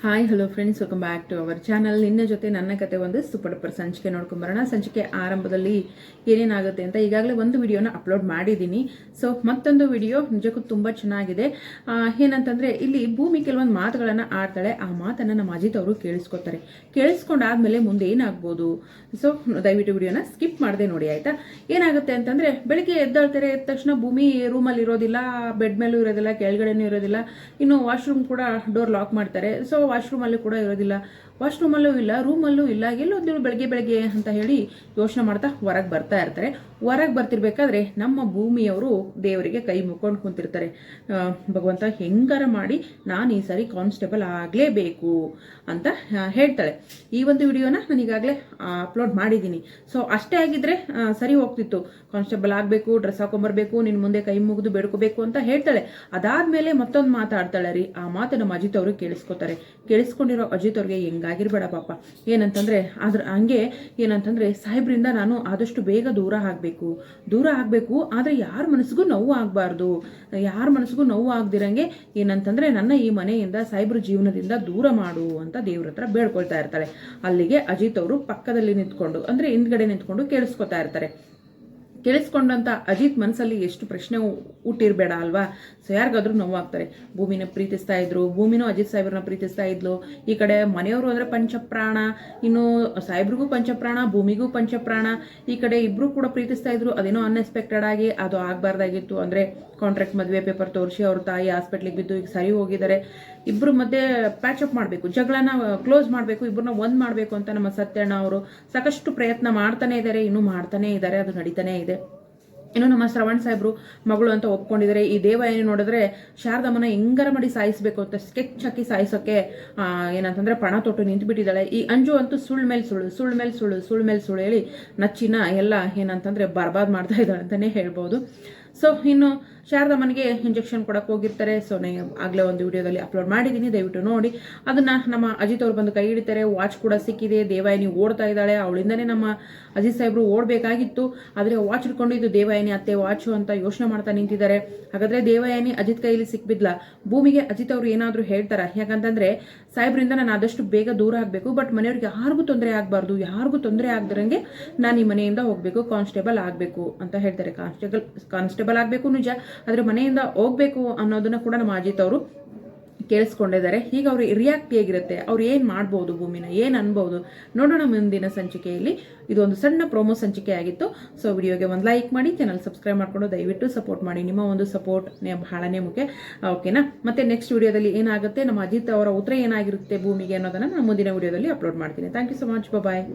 Hi hello friends, welcome back to our channel. ನಿನ್ನ ಜೊತೆ ನನ್ನ ಕತೆ ಒಂದು ಸೂಪರ್ ಡೂಪರ್ ಸಂಚಿಕೆ ನೋಡ್ಕೊಂಬರೋಣ. ಸಂಚಿಕೆ ಆರಂಭದಲ್ಲಿ ಏನೇನಾಗುತ್ತೆ ಅಂತ ಈಗಾಗಲೇ ಒಂದು ವಿಡಿಯೋನ ಅಪ್ಲೋಡ್ ಮಾಡಿದ್ದೀನಿ. ಸೊ ಮತ್ತೊಂದು ವಿಡಿಯೋ ನಿಜಕ್ಕೂ ತುಂಬ ಚೆನ್ನಾಗಿದೆ. ಏನಂತಂದರೆ ಇಲ್ಲಿ ಭೂಮಿ ಕೆಲವೊಂದು ಮಾತುಗಳನ್ನು ಆಡ್ತಾಳೆ. ಆ ಮಾತನ್ನು ನಮ್ಮ ಅಜಿತ್ ಅವರು ಕೇಳಿಸ್ಕೊತಾರೆ. ಕೇಳಿಸ್ಕೊಂಡಾದ್ಮೇಲೆ ಮುಂದೆ ಏನಾಗ್ಬೋದು, ಸೊ ದಯವಿಟ್ಟು ವಿಡಿಯೋನ ಸ್ಕಿಪ್ ಮಾಡದೆ ನೋಡಿ, ಆಯಿತಾ. ಏನಾಗುತ್ತೆ ಅಂತಂದರೆ ಬೆಳಿಗ್ಗೆ ಎದ್ದಾಳ್ತಾರೆ. ಎದ್ದ ತಕ್ಷಣ ಭೂಮಿ ರೂಮಲ್ಲಿ ಇರೋದಿಲ್ಲ, ಬೆಡ್ ಮೇಲೂ ಇರೋದಿಲ್ಲ, ಕೆಳಗಡೆನೂ ಇರೋದಿಲ್ಲ. ಇನ್ನು ವಾಶ್ರೂಮ್ ಕೂಡ ಡೋರ್ ಲಾಕ್ ಮಾಡ್ತಾರೆ. ಸೊ ವಾಶ್ರೂಮಲ್ಲೂ ಕೂಡ ಇರೋದಿಲ್ಲ, ವಾಶ್ರೂಮಲ್ಲೂ ಇಲ್ಲ, ರೂಮಲ್ಲೂ ಇಲ್ಲ, ಎಲ್ಲೋದ್ರು ಬೆಳಗ್ಗೆ ಅಂತ ಹೇಳಿ ಯೋಚನೆ ಮಾಡ್ತಾ ಹೊರಗೆ ಬರ್ತಾ ಇರ್ತಾರೆ. ಹೊರಗೆ ಬರ್ತಿರ್ಬೇಕಾದ್ರೆ ನಮ್ಮ ಭೂಮಿಯವರು ದೇವರಿಗೆ ಕೈ ಮುಕ್ಕೊಂಡು ಕುಂತಿರ್ತಾರೆ. ಭಗವಂತ ಹೆಂಗಾರ ಮಾಡಿ ನಾನು ಈ ಸಾರಿ ಕಾನ್ಸ್ಟೇಬಲ್ ಆಗಲೇಬೇಕು ಅಂತ ಹೇಳ್ತಾಳೆ. ಈ ಒಂದು ವಿಡಿಯೋನ ನಾನು ಈಗಾಗಲೇ ಅಪ್ಲೋಡ್ ಮಾಡಿದ್ದೀನಿ. ಸೊ ಅಷ್ಟೇ ಆಗಿದ್ರೆ ಸರಿ ಹೋಗ್ತಿತ್ತು. ಕಾನ್ಸ್ಟೇಬಲ್ ಆಗಬೇಕು, ಡ್ರೆಸ್ ಹಾಕೊಂಬರ್ಬೇಕು, ನಿನ್ನ ಮುಂದೆ ಕೈ ಮುಗಿದು ಬೇಡ್ಕೋಬೇಕು ಅಂತ ಹೇಳ್ತಾಳೆ. ಅದಾದ್ಮೇಲೆ ಮತ್ತೊಂದು ಮಾತಾಡ್ತಾಳೆ ರೀ. ಆ ಮಾತು ನಮ್ಮ ಅಜಿತ್ ಅವರು ಕೇಳಿಸ್ಕೊತಾರೆ. ಕೇಳಿಸ್ಕೊಂಡಿರೋ ಅಜಿತ್ ಅವ್ರಿಗೆ ಹೆಂಗಾಗಿರ್ಬೇಡ ಪಾಪ. ಏನಂತಂದ್ರೆ ಹಂಗೆ ಏನಂತಂದ್ರೆ ಸಾಹೇಬ್ರಿಂದ ನಾನು ಆದಷ್ಟು ಬೇಗ ದೂರ ಆಗಬೇಕು, ಆದ್ರೆ ಯಾರ ಮನಸ್ಸಿಗೂ ನೋವು ಆಗಬಾರ್ದು, ಯಾರ ಮನಸ್ಸಿಗೂ ನೋವು ಆಗದಿರಂಗೆ ಏನಂತಂದ್ರೆ ನನ್ನ ಈ ಮನೆಯಿಂದ ಸಾಹೇಬ್ರ ಜೀವನದಿಂದ ದೂರ ಮಾಡು ಅಂತ ದೇವ್ರ ಹತ್ರ ಬೇಡ್ಕೊಳ್ತಾ ಇರ್ತಾಳೆ. ಅಲ್ಲಿಗೆ ಅಜಿತ್ ಅವರು ಪಕ್ಕದಲ್ಲಿ ನಿಂತ್ಕೊಂಡು, ಅಂದ್ರೆ ಹಿಂದ್ಗಡೆ ನಿಂತ್ಕೊಂಡು ಕೇಳಿಸ್ಕೊತಾ ಇರ್ತಾರೆ. ಕೇಳಿಸ್ಕೊಂಡಂತ ಅಜಿತ್ ಮನಸ್ಸಲ್ಲಿ ಎಷ್ಟು ಪ್ರಶ್ನೆ ಹುಟ್ಟಿರ್ಬೇಡ ಅಲ್ವಾ. ಸೊ ಯಾರಿಗಾದ್ರೂ ನೋವಾಗ್ತಾರೆ. ಭೂಮಿನ ಪ್ರೀತಿಸ್ತಾ ಇದ್ರು, ಭೂಮಿನೂ ಅಜಿತ್ ಸಾಹೇಬ್ರನ್ನ ಪ್ರೀತಿಸ್ತಾ ಇದ್ಲು. ಈ ಕಡೆ ಮನೆಯವರು ಅಂದ್ರೆ ಪಂಚಪ್ರಾಣ, ಇನ್ನು ಸಾಹೇಬ್ರಿಗೂ ಪಂಚಪ್ರಾಣ, ಭೂಮಿಗೂ ಪಂಚಪ್ರಾಣ. ಈ ಕಡೆ ಇಬ್ರು ಕೂಡ ಪ್ರೀತಿಸ್ತಾ ಇದ್ರು. ಅದೇನೋ ಅನ್ಎಕ್ಸ್ಪೆಕ್ಟೆಡ್ ಆಗಿ ಅದು ಆಗಬಾರ್ದಾಗಿತ್ತು. ಅಂದ್ರೆ ಕಾಂಟ್ರಾಕ್ಟ್ ಮದುವೆ ಪೇಪರ್ ತೋರಿಸಿ ಅವ್ರ ತಾಯಿ ಹಾಸ್ಪಿಟ್ಲಿಗೆ ಬಿದ್ದು ಈಗ ಸರಿ ಹೋಗಿದ್ದಾರೆ. ಇಬ್ರು ಮಧ್ಯೆ ಪ್ಯಾಚಪ್ ಮಾಡಬೇಕು, ಜಗಳನ ಕ್ಲೋಸ್ ಮಾಡಬೇಕು, ಇಬ್ಬರನ್ನ ಒಂದ್ ಮಾಡಬೇಕು ಅಂತ ನಮ್ಮ ಸತ್ಯಣ್ಣ ಅವರು ಸಾಕಷ್ಟು ಪ್ರಯತ್ನ ಮಾಡ್ತಾನೆ ಇದ್ದಾರೆ, ಇನ್ನೂ ಮಾಡ್ತಾನೆ ಇದ್ದಾರೆ, ಅದು ನಡೀತಾನೆ ಇದೆ. ಇನ್ನು ನಮ್ಮ ಶ್ರವಣ್ ಸಾಹೇಬ್ರು ಮಗಳು ಅಂತ ಒಪ್ಕೊಂಡಿದ್ದಾರೆ. ಈ ದೇವಯಾನಿ ನೋಡಿದ್ರೆ ಶಾರದಮ್ಮನ ಹೆಂಗಾರ ಮಾಡಿ ಸಾಯಿಸಬೇಕು ಅಂತ ಸ್ಕೆಚ್ ಹಾಕಿ ಸಾಯಿಸೋಕೆ ಏನಂತಂದ್ರೆ ಪಣ ತೊಟ್ಟು ನಿಂತು ಬಿಟ್ಟಿದ್ದಾಳೆ. ಈ ಅಂಜು ಅಂತೂ ಸುಳ್ಳು ಮೇಲೆ ಸುಳ್ಳು ಹೇಳಿ ನಚ್ಚಿನ ಎಲ್ಲ ಏನಂತಂದ್ರೆ ಬರ್ಬಾದ್ ಮಾಡ್ತಾ ಇದ್ದಾಳೆ ಅಂತಾನೆ ಹೇಳ್ಬೋದು. ಸೊ ಇನ್ನು ಶಾರದಮ್ಮನಿಗೆ ಇಂಜೆಕ್ಷನ್ ಕೊಡಕ್ಕೆ ಹೋಗಿರ್ತಾರೆ. ಸೊ ಆಗಲೇ ಒಂದು ವಿಡಿಯೋದಲ್ಲಿ ಅಪ್ಲೋಡ್ ಮಾಡಿದ್ದೀನಿ, ದಯವಿಟ್ಟು ನೋಡಿ. ಅದನ್ನ ನಮ್ಮ ಅಜಿತ್ ಅವ್ರು ಬಂದು ಕೈ ಹಿಡಿತಾರೆ. ವಾಚ್ ಕೂಡ ಸಿಕ್ಕಿದೆ. ದೇವಯಾನಿ ಓಡ್ತಾ ಇದ್ದಾಳೆ. ಅವಳಿಂದನೇ ನಮ್ಮ ಅಜಿತ್ ಸಾಹೇಬ್ರು ಓಡಬೇಕಾಗಿತ್ತು. ಆದರೆ ವಾಚ್ ಹಿಡ್ಕೊಂಡು ಇದು ದೇವಯಾನಿ ಅತ್ತೆ ವಾಚು ಅಂತ ಯೋಚನೆ ಮಾಡ್ತಾ ನಿಂತಿದ್ದಾರೆ. ಹಾಗಾದ್ರೆ ದೇವಯಾನಿ ಅಜಿತ್ ಕೈಯಲ್ಲಿ ಸಿಕ್ಬಿದ್ಲ. ಭೂಮಿಗೆ ಅಜಿತ್ ಅವರು ಏನಾದರೂ ಹೇಳ್ತಾರ? ಯಾಕಂತಂದ್ರೆ ಸಾಹೇಬ್ರಿಂದ ನಾನು ಆದಷ್ಟು ಬೇಗ ದೂರ ಆಗಬೇಕು, ಬಟ್ ಮನೆಯವ್ರಿಗೆ ಯಾರಿಗೂ ತೊಂದರೆ ಆಗಬಾರ್ದು, ಯಾರಿಗೂ ತೊಂದರೆ ಆಗದಿರಂಗೆ ನಾನು ಈ ಮನೆಯಿಂದ ಹೋಗಬೇಕು, ಕಾನ್ಸ್ಟೇಬಲ್ ಆಗಬೇಕು ಅಂತ ಹೇಳ್ತಾರೆ. ಕಾನ್ಸ್ಟೇಬಲ್ ಆಗಬೇಕು ನಿಜ, ಆದ್ರೆ ಮನೆಯಿಂದ ಹೋಗ್ಬೇಕು ಅನ್ನೋದನ್ನ ಕೂಡ ನಮ್ಮ ಅಜಿತ್ ಅವರು ಕೇಳಿಸ್ಕೊಂಡಿದ್ದಾರೆ. ಈಗ ಅವ್ರ ರಿಯಾಕ್ಟ್ ಹೇಗಿರುತ್ತೆ, ಅವ್ರು ಏನ್ ಮಾಡ್ಬೋದು, ಭೂಮಿನ ಏನ್ ಅನ್ಬಹುದು ನೋಡೋಣ ಮುಂದಿನ ಸಂಚಿಕೆಯಲ್ಲಿ. ಇದು ಒಂದು ಸಣ್ಣ ಪ್ರೋಮೋ ಸಂಚಿಕೆ ಆಗಿತ್ತು. ಸೊ ವಿಡಿಯೋಗೆ ಒಂದು ಲೈಕ್ ಮಾಡಿ, ಚಾನಲ್ ಸಬ್ಸ್ಕ್ರೈಬ್ ಮಾಡ್ಕೊಂಡು ದಯವಿಟ್ಟು ಸಪೋರ್ಟ್ ಮಾಡಿ. ನಿಮ್ಮ ಒಂದು ಸಪೋರ್ಟ್ ಬಹಳನೇ ಮುಖ್ಯ, ಓಕೆನಾ. ಮತ್ತೆ ನೆಕ್ಸ್ಟ್ ವಿಡಿಯೋದಲ್ಲಿ ಏನಾಗುತ್ತೆ, ನಮ್ಮ ಅಜಿತ್ ಅವರ ಉತ್ತರ ಏನಾಗಿರುತ್ತೆ ಭೂಮಿಗೆ ಅನ್ನೋದನ್ನ ನಾನು ಮುಂದಿನ ವಿಡಿಯೋದಲ್ಲಿ ಅಪ್ಲೋಡ್ ಮಾಡ್ತೀನಿ. Thank you so much, bye.